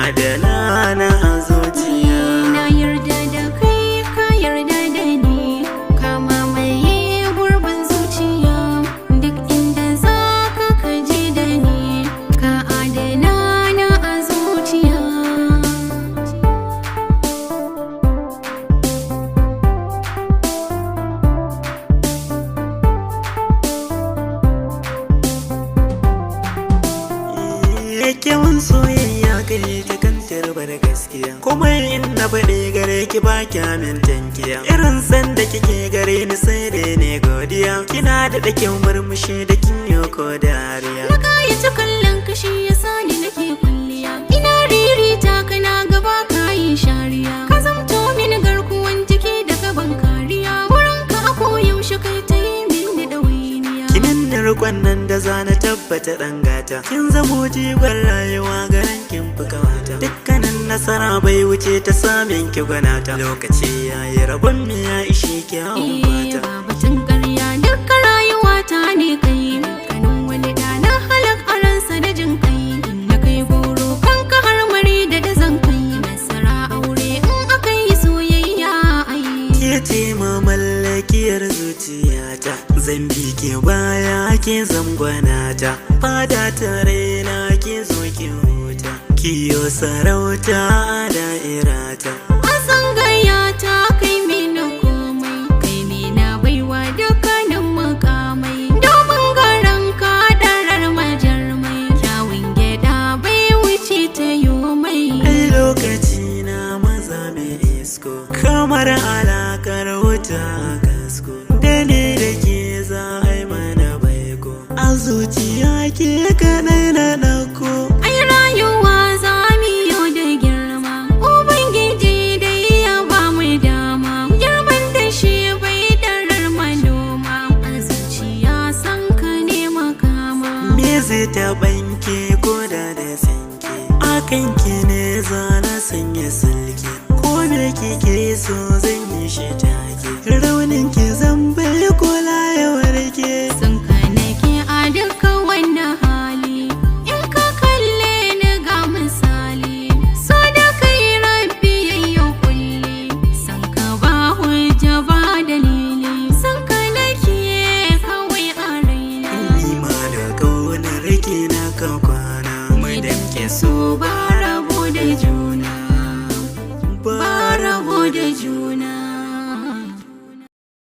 adana na a zuciya. Na yarda da kai ka yarda da ni, ka mamaye gurbin zuciya. Duk inda za ka je da ni, ka adana na a zuciya. Kyawun soyayya gare ta kan tarbar gaskiya, kuma in na faɗi gare ki ba kyamin tankiya. Irin san da kike gare ni sai dai ne godiya, kina da ɗakin murmushi da kin yi ko dariya. Na kayaci kallon kashi ya sani nake kulliya, ina ririta kana gaba kayi shariya. Ka zamto mini garkuwan jiki da gaban kariya, wurin ka a koyaushe kai ta yi min da ɗawainiya. Kimin da rikon nan da zana tabbata ɗan gata, kin zamo jigon rayuwa garan kin fi kamata. Dukkanin nasara bai wuce ta samin ki gwanata, lokaci yayi rabon mi ya ishe kyawun fata. Ba batun ƙarya duka rayuwa ta ne kai, kanin wani da na halak a ransa da jin kai. Na kai goro kanka har mari da dazan kai, nasara aure in aka yi soyayya ai. Ke ce ma mallakiyar zuciyata, zan bi ke baya ke zangwanata. Fada ta raina ke zo ki huta, kiyo sarauta a da'irata. Asan gayya ta kai mini komai, kai ne na baiwa dukkanin mukamai. Domin garan ka darar majarmai, kyawun gyaɗa bai wuce ta yi mai. Ai lokaci na maza mai isko, kamar alakar wuta a kasko. Da ne da ke za a yi mana baiko, a zuciya ke kaɗai na ɗauko. Ai rayuwa za mu yi da girma, Ubangiji dai ya ba mu dama. Girman da shi bai darar manoma, a zuciya san ka ne makama. Me zai taɓanke ko da sanke, akan ki ne za na sanya silke. Ko me kike so zan yi shi take, raunin ki zan bai kula ya warke. Sun ka nake a duka wannan hali, in ka kalle ni ga misali. So da kai rabbi yayyo kulli, san ka ba hujja ba dalili. San ka nake kawai a raina, Ni ma da ƙaunar ki na ka kwana, mu damke so ba